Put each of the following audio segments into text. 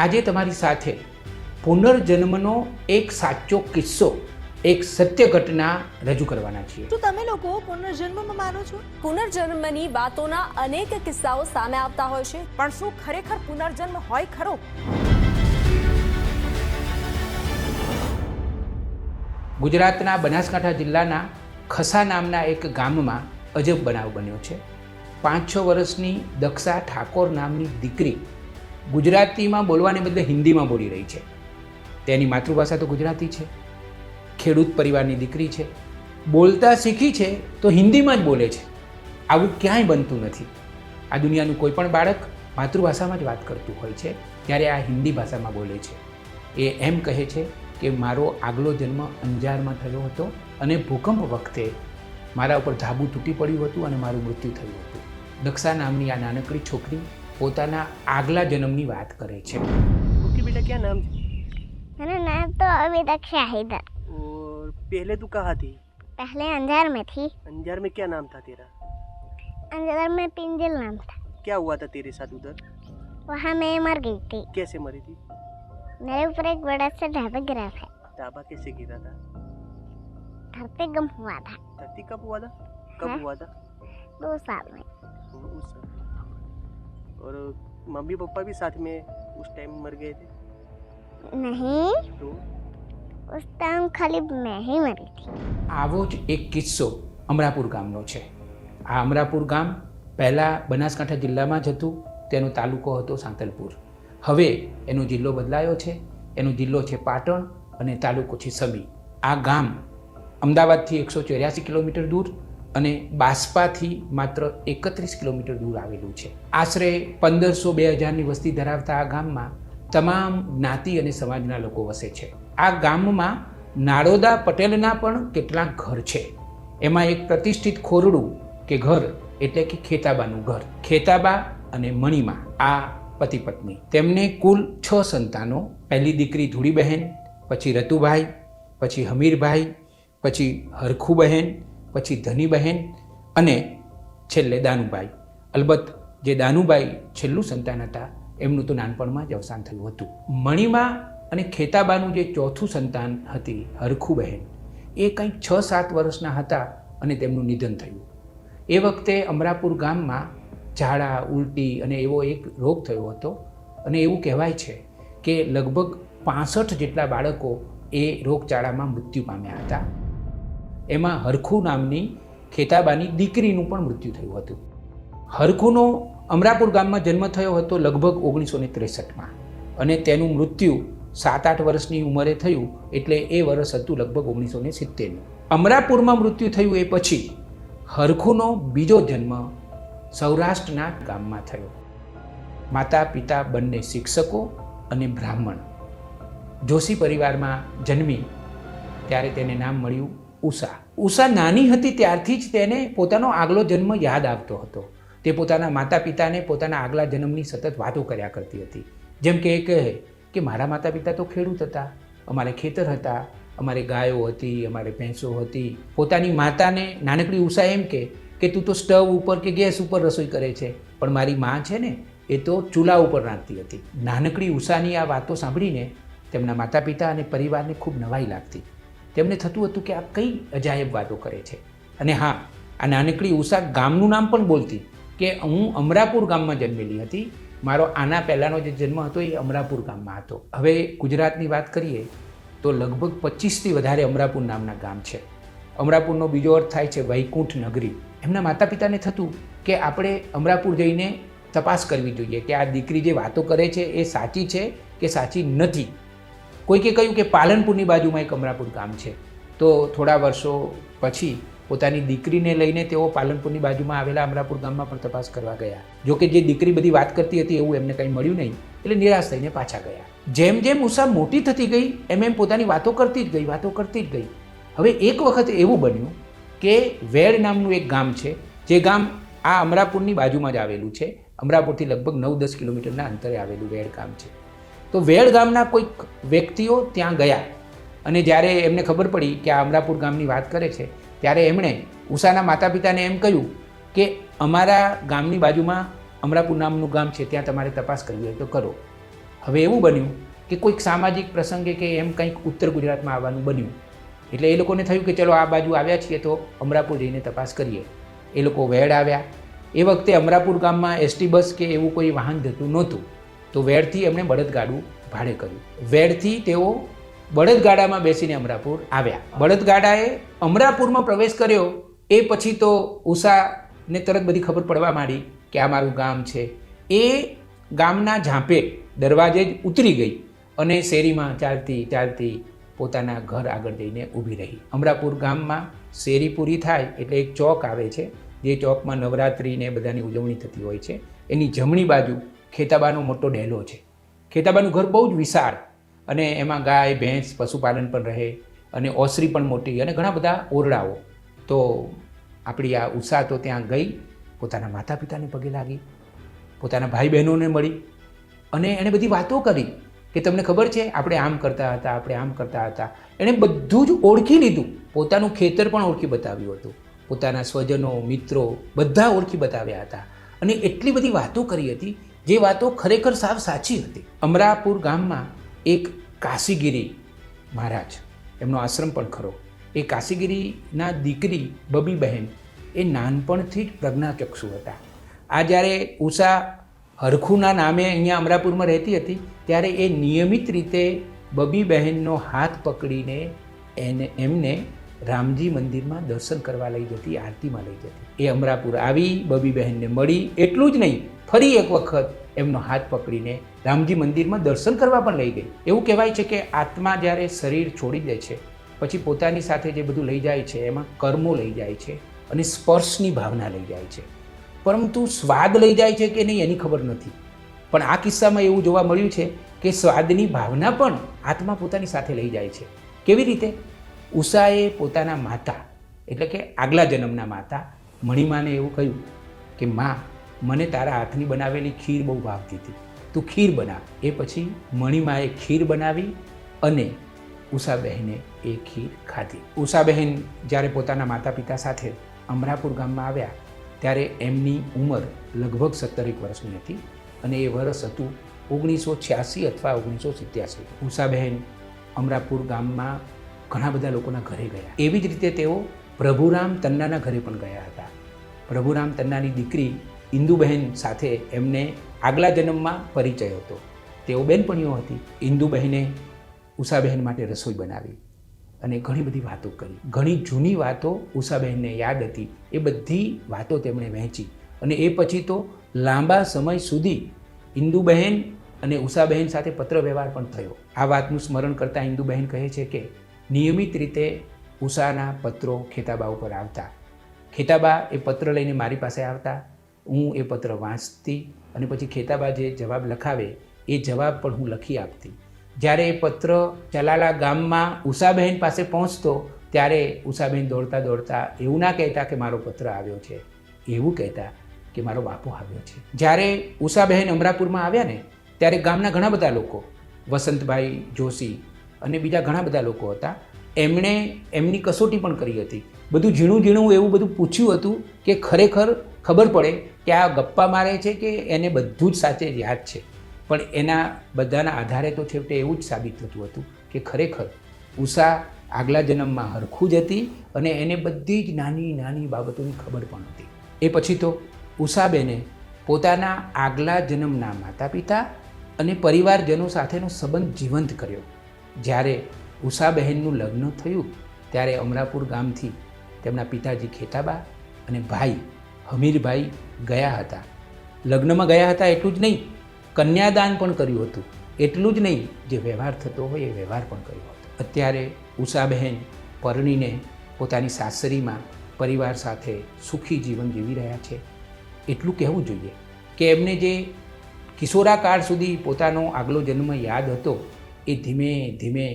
આજે તમારી સાથે પુનર્જન્મનો એક સાચો કિસ્સો, એક સત્ય ઘટના રજૂ કરવાના છીએ. તો તમે લોકો પુનર્જન્મમાં માનો છો? પુનર્જન્મની વાતોના અનેક કિસ્સાઓ સામે આવતા હોય છે, પણ શું ખરેખર પુનર્જન્મ હોય ખરો? ગુજરાતના બનાસકાંઠા જિલ્લાના ખસા નામના એક ગામમાં અજબ બનાવ બન્યો છે. 5-6 વર્ષની દક્ષા ઠાકોર નામની દીકરી ગુજરાતીમાં બોલવાને બદલે હિન્દીમાં બોલી રહી છે. તેની માતૃભાષા તો ગુજરાતી છે, ખેડૂત પરિવારની દીકરી છે, બોલતા શીખી છે તો હિન્દીમાં જ બોલે છે. આવું ક્યાંય બનતું નથી. આ દુનિયાનું કોઈ પણ બાળક માતૃભાષામાં જ વાત કરતું હોય છે, ત્યારે આ હિન્દી ભાષામાં બોલે છે. એ એમ કહે છે કે મારો આગલો જન્મ અંજારમાં થયો હતો અને ભૂકંપ વખતે મારા ઉપર ધાબુ તૂટી પડ્યું હતું અને મારું મૃત્યુ થયું હતું. દક્ષા નામની આ નાનકડી છોકરી પોતાના આગલા જન્મની વાત કરે છે. ओके बेटा, क्या नाम है? मेरा नाम तो अभी तक शाहिद है। और पहले तू कहाँ थी? पहले अंजार में थी। अंजार में क्या नाम था तेरा? अंजार में पिंजल नाम था। क्या हुआ था तेरे साथ उधर? वहाँ मैं मर गई थी। कैसे मरी थी? मेरे ऊपर एक बड़ा सा ढाबा गिरा था। ढाबा कैसे गिरा था? धरती गम हुआ था। धरती कब हुआ था? कब हाँ? हुआ था? 2 साल में। उस समय। और मम्मी पापा भी साथ में उस टाइम मर गए थे? नहीं, तो उस टाइम खाली मैं ही मरी थी। આવો જ એક કિસ્સો અમરાપુર ગામનો છે. આ અમરાપુર ગામ પહેલાં બનાસકાંઠા જિલ્લામાં જ હતું. તેનો તાલુકો હતો સાંતલપુર. હવે એનો જિલ્લો બદલાયો છે. એનો જિલ્લો છે પાટણ અને તાલુકો છે સમી. આ ગામ અમદાવાદથી 184 કિલોમીટર દૂર અને બાસ્પાથી માત્ર 31 કિલોમીટર દૂર આવેલું છે. આશરે 1500-2000ની વસ્તી ધરાવતા આ ગામમાં તમામ જ્ઞાતિ અને સમાજના લોકો વસે છે. આ ગામમાં નાડોદા પટેલના પણ કેટલાક ઘર છે. એમાં એક પ્રતિષ્ઠિત ખોરડું કે ઘર એટલે કે ખેતાબાનું ઘર. ખેતાબા અને મણિમા આ પતિ પત્ની. તેમને કુલ 6 સંતાનો. પહેલી દીકરી ધૂળીબહેન, પછી રતુભાઈ, પછી હમીરભાઈ, પછી હરખુબહેન, પછી ધનીબહેન અને છેલ્લે દાનુભાઈ. અલબત્ત જે દાનુભાઈ છેલ્લું સંતાન હતા એમનું તો નાનપણમાં જ અવસાન થયું હતું. મણિમા અને ખેતાબાનું જે ચોથું સંતાન હતી હરખુબહેન, એ કંઈક 6-7 વર્ષના હતા અને તેમનું નિધન થયું. એ વખતે અમરાપુર ગામમાં ઝાડા, ઉલટી અને એવો એક રોગ થયો હતો અને એવું કહેવાય છે કે લગભગ 65 જેટલા બાળકો એ રોગચાળામાં મૃત્યુ પામ્યા હતા. એમાં હરખુ નામની ખેતાબાની દીકરીનું પણ મૃત્યુ થયું હતું. હરખુનો અમરાપુર ગામમાં જન્મ થયો હતો લગભગ 1963માં અને તેનું મૃત્યુ 7-8 વર્ષની ઉંમરે થયું, એટલે એ વર્ષ હતું લગભગ 1970. અમરાપુરમાં મૃત્યુ થયું એ પછી હરખુનો બીજો જન્મ સૌરાષ્ટ્રના ગામમાં થયો. માતા પિતા બંને શિક્ષકો અને બ્રાહ્મણ. જોશી પરિવારમાં જન્મી ત્યારે તેને નામ મળ્યું ઉષા. ઉષા નાની હતી ત્યારથી જ તેને પોતાનો આગલો જન્મ યાદ આવતો હતો. તે પોતાના માતા પિતાને પોતાના આગલા જન્મની સતત વાતો કર્યા કરતી હતી. જેમ કે એ કહે કે મારા માતા પિતા તો ખેડૂત હતા, અમારે ખેતર હતા, અમારે ગાયો હતી, અમારે ભેંસો હતી. પોતાની માતાને નાનકડી ઉષા એમ કે તું તો સ્ટવ ઉપર કે ગેસ ઉપર રસોઈ કરે છે, પણ મારી માં છે ને એ તો ચૂલા ઉપર રાંધતી હતી. નાનકડી ઉષાની આ વાતો સાંભળીને તેમના માતા પિતા અને પરિવારને ખૂબ નવાઈ લાગતી. તેમને થતું હતું કે આ કઈ અજાયબ વાતો કરે છે. અને હા, આ નાનકડી ઉષા ગામનું નામ પણ બોલતી કે હું અમરાપુર ગામમાં જન્મેલી હતી, મારો આના પહેલાંનો જે જન્મ હતો એ અમરાપુર ગામમાં હતો. હવે ગુજરાતની વાત કરીએ તો લગભગ 25થી વધારે અમરાપુર નામના ગામ છે. અમરાપુરનો બીજો અર્થ થાય છે વૈકુંઠ નગરી. એમના માતા પિતાને થતું કે આપણે અમરાપુર જઈને તપાસ કરવી જોઈએ કે આ દીકરી જે વાતો કરે છે એ સાચી છે કે સાચી નથી. કોઈકે કહ્યું કે પાલનપુરની બાજુમાં એક અમરાપુર ગામ છે. તો થોડા વર્ષો પછી પોતાની દીકરીને લઈને તેઓ પાલનપુરની બાજુમાં આવેલા અમરાપુર ગામમાં પણ તપાસ કરવા ગયા. જોકે જે દીકરી બધી વાત કરતી હતી એવું એમને કંઈ મળ્યું નહીં, એટલે નિરાશ થઈને પાછા ગયા. જેમ જેમ ઉષા મોટી થતી ગઈ એમ પોતાની વાતો કરતી જ ગઈ. હવે એક વખત એવું બન્યું કે વેડ નામનું એક ગામ છે, જે ગામ આ અમરાપુરની બાજુમાં જ આવેલું છે. અમરાપુરથી લગભગ 9-10 કિલોમીટરના અંતરે આવેલું વેડ ગામ છે. તો વેડ ગામના કોઈક વ્યક્તિઓ ત્યાં ગયા અને જ્યારે એમને ખબર પડી કે આ અમરાપુર ગામની વાત કરે છે ત્યારે એમણે ઉષાના માતા પિતાને એમ કહ્યું કે અમારા ગામની બાજુમાં અમરાપુર નામનું ગામ છે, ત્યાં તમારે તપાસ કરવી હોય તો કરો. હવે એવું બન્યું કે કોઈક સામાજિક પ્રસંગે કે એમ કંઈક ઉત્તર ગુજરાતમાં આવવાનું બન્યું, એટલે એ લોકોને થયું કે ચલો આ બાજુ આવ્યા છીએ તો અમરાપુર જઈને તપાસ કરીએ. એ લોકો વેડ આવ્યા. એ વખતે અમરાપુર ગામમાં એસટી બસ કે એવું કોઈ વાહન જતું નહોતું, તો વેડથી એમણે બળદગાડું ભાડે કર્યું. વેડથી તેઓ બળદગાડામાં બેસીને અમરાપુર આવ્યા. બળદગાડાએ અમરાપુરમાં પ્રવેશ કર્યો એ પછી તો ઉષાને તરત બધી ખબર પડવા માંડી કે આ મારું ગામ છે. એ ગામના ઝાંપે દરવાજે જ ઉતરી ગઈ અને શેરીમાં ચાલતી ચાલતી પોતાના ઘર આગળ જઈને ઊભી રહી. અમરાપુર ગામમાં શેરી પૂરી થાય એટલે એક ચોક આવે છે, જે ચોકમાં નવરાત્રિને બધાની ઉજવણી થતી હોય છે. એની જમણી બાજુ ખેતાબાનો મોટો ડેલો છે. ખેતાબાનું ઘર બહુ જ વિશાળ અને એમાં ગાય ભેંસ પશુપાલન પણ રહે અને ઓસરી પણ મોટી અને ઘણા બધા ઓરડાઓ. તો આપણી આ ઉષા તો ત્યાં ગઈ, પોતાના માતા પિતાને પગે લાગી, પોતાના ભાઈ બહેનોને મળી અને એણે બધી વાતો કરી કે તમને ખબર છે આપણે આમ કરતા હતા, આપણે આમ કરતા હતા. એણે બધું જ ઓળખી લીધું. પોતાનું ખેતર પણ ઓળખી બતાવ્યું હતું, પોતાના સ્વજનો મિત્રો બધા ઓળખી બતાવ્યા હતા અને એટલી બધી વાતો કરી હતી જે વાતો ખરેખર સાવ સાચી હતી. અમરાપુર ગામમાં એક કાશીગીરી મહારાજ, એમનો આશ્રમ પણ ખરો. એ કાશીગીરીના દીકરી બબી બહેન એ નાનપણથી જ પ્રજ્ઞાચક્ષુ હતા. આ જ્યારે ઉષા હરખુના નામે અહીંયા અમરાપુરમાં રહેતી હતી ત્યારે એ નિયમિત રીતે બબી બહેનનો હાથ પકડીને એમને રામજી મંદિરમાં દર્શન કરવા લઈ જતી, આરતીમાં લઈ જતી. એ અમરાપુર આવી, બબી બહેનને મળી, એટલું જ નહીં ફરી એક વખત એમનો હાથ પકડીને રામજી મંદિરમાં દર્શન કરવા પણ લઈ ગઈ. એવું કહેવાય છે કે આત્મા જ્યારે શરીર છોડી દે છે પછી પોતાની સાથે જે બધું લઈ જાય છે એમાં કર્મો લઈ જાય છે અને સ્પર્શની ભાવના લઈ જાય છે, પરંતુ સ્વાદ લઈ જાય છે કે નહીં એની ખબર નથી. પણ આ કિસ્સામાં એવું જોવા મળ્યું છે કે સ્વાદની ભાવના પણ આત્મા પોતાની સાથે લઈ જાય છે. કેવી રીતે? ઉષાએ પોતાના માતા એટલે કે આગલા જન્મના માતા મણિમાને એવું કહ્યું કે માં, મને તારા હાથની બનાવેલી ખીર બહુ ભાવતી હતી, તું ખીર બનાવ. એ પછી મણિમાએ ખીર બનાવી અને ઉષાબહેને એ ખીર ખાધી. ઉષાબહેન જ્યારે પોતાના માતા પિતા સાથે અમરાપુર ગામમાં આવ્યા ત્યારે એમની ઉંમર લગભગ 17 વર્ષની હતી અને એ વર્ષ હતું 1986 અથવા 1987. ઉષાબહેન અમરાપુર ગામમાં ઘણા બધા લોકોના ઘરે ગયા. એવી જ રીતે તેઓ પ્રભુરામ તન્નાના ઘરે પણ ગયા હતા. પ્રભુરામ તન્નાની દીકરી ઇન્દુબહેન સાથે એમને આગલા જન્મમાં પરિચય હતો. તેઓ બહેનપણીઓ હતી. ઇન્દુબહેને ઉષાબહેન માટે રસોઈ બનાવી અને ઘણી બધી વાતો કરી. ઘણી જૂની વાતો ઉષાબહેનને યાદ હતી. એ બધી વાતો તેમણે વહેંચી અને એ પછી તો લાંબા સમય સુધી ઇન્દુબહેન અને ઉષાબહેન સાથે પત્ર વ્યવહાર પણ થયો. આ વાતનું સ્મરણ કરતાં ઇન્દુબહેન કહે છે કે નિયમિત રીતે ઉષાના પત્રો ખેતાબા ઉપર આવતા. ખેતાબા એ પત્ર લઈને મારી પાસે આવતા, હું એ પત્ર વાંચતી અને પછી ખેતાબા જે જવાબ લખાવે એ જવાબ પણ હું લખી આપતી. જ્યારે એ પત્ર ચલાલા ગામમાં ઉષાબહેન પાસે પહોંચતો ત્યારે ઉષાબહેન દોડતા દોડતા એવું ના કહેતા કે મારો પત્ર આવ્યો છે, એવું કહેતા કે મારો બાપો આવ્યો છે. જ્યારે ઉષાબહેન અમરાપુરમાં આવ્યા ને ત્યારે ગામના ઘણા બધા લોકો, વસંતભાઈ જોશી અને બીજા ઘણા બધા લોકો હતા, એમણે એમની કસોટી પણ કરી હતી. બધું ઝીણું ઝીણું એવું બધું પૂછ્યું હતું કે ખરેખર ખબર પડે કે આ ગપ્પા મારે છે કે એને બધું જ સાચે યાદ છે. પણ એના બધાના આધારે તો છેવટે એવું જ સાબિત થતું હતું કે ખરેખર ઉષા આગલા જન્મમાં હરખું જ હતી અને એને બધી જ નાની નાની બાબતોની ખબર પણ હતી. એ પછી તો ઉષાબેને પોતાના આગલા જન્મના માતા પિતા અને પરિવારજનો સાથેનો સંબંધ જીવંત કર્યો. જ્યારે ઉષાબહેનનું લગ્ન થયું ત્યારે અમરાપુર ગામથી તેમના પિતાજી ખેતાબા અને ભાઈ હમીરભાઈ ગયા હતા. લગ્નમાં ગયા હતા એટલું જ નહીં, કન્યાદાન પણ કર્યું હતું. એટલું જ નહીં, જે વ્યવહાર થતો હોય એ વ્યવહાર પણ કર્યો હતો. અત્યારે ઉષાબહેન પરણીને પોતાની સાસરીમાં પરિવાર સાથે સુખી જીવન જીવી રહ્યા છે. એટલું કહેવું જોઈએ કે એમને જે કિશોરાકાળ સુધી પોતાનો આગલો જન્મ યાદ હતો એ ધીમે ધીમે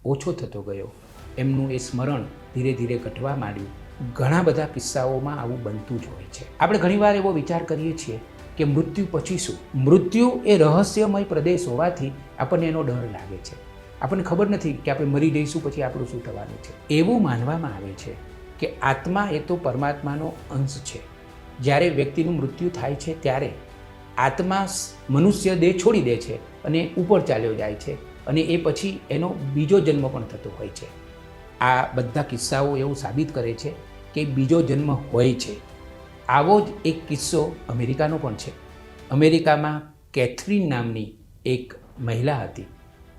ઓછો થતો ગયો. એમનું એ સ્મરણ ધીરે ધીરે ઘટવા માંડ્યું. ઘણા બધા કિસ્સાઓમાં આવું બનતું જ હોય છે. આપણે ઘણીવાર એવો વિચાર કરીએ છીએ કે મૃત્યુ પછી શું? મૃત્યુ એ રહસ્યમય પ્રદેશ હોવાથી આપણને એનો ડર લાગે છે. આપણને ખબર નથી કે આપણે મરી જઈશું પછી આપણું શું થવાનું છે. એવું માનવામાં આવે છે કે આત્મા એ તો પરમાત્માનો અંશ છે. જ્યારે વ્યક્તિનું મૃત્યુ થાય છે ત્યારે આત્મા મનુષ્ય દેહ છોડી દે છે અને ઉપર ચાલ્યો જાય છે અને એ પછી એનો બીજો જન્મ પણ થતો હોય છે. આ બધા કિસ્સાઓ એવું સાબિત કરે છે કે બીજો જન્મ હોય છે. આવો જ એક કિસ્સો અમેરિકાનો પણ છે. અમેરિકામાં કેથરીન નામની એક મહિલા હતી.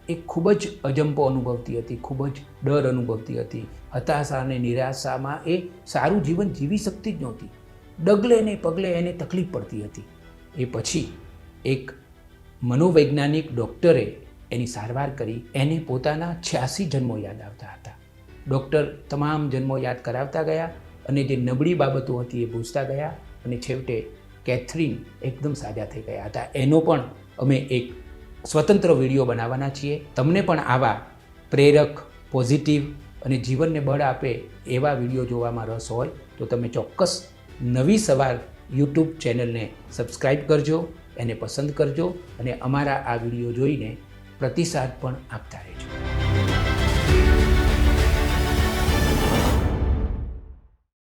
એ ખૂબ જ અજંપો અનુભવતી હતી, ખૂબ જ ડર અનુભવતી હતી. હતાશા અને નિરાશામાં એ સારું જીવન જીવી શકતી જ નહોતી. ડગલે ને પગલે એને તકલીફ પડતી હતી. એ પછી એક મનોવૈજ્ઞાનિક ડૉક્ટરે એની સારવાર કરી. એને પોતાના 86 જન્મો યાદ આવતા હતા. ડૉક્ટર તમામ જન્મો યાદ કરાવતા ગયા અને જે નબળી બાબતો હતી એ પૂછતા ગયા અને છેવટે કેથરીન એકદમ સાજા થઈ ગયા હતા. એનો પણ અમે એક સ્વતંત્ર વિડીયો બનાવવાના છીએ. તમને પણ આવા પ્રેરક, પોઝિટિવ અને જીવનને બળ આપે એવા વિડીયો જોવામાં રસ હોય તો તમે ચોક્કસ નવી સવાર યુટ્યુબ ચેનલને સબસ્ક્રાઈબ કરજો, એને પસંદ કરજો અને અમારા આ વિડીયો જોઈને પ્રતિસાદ પણ આપતા રહેજો.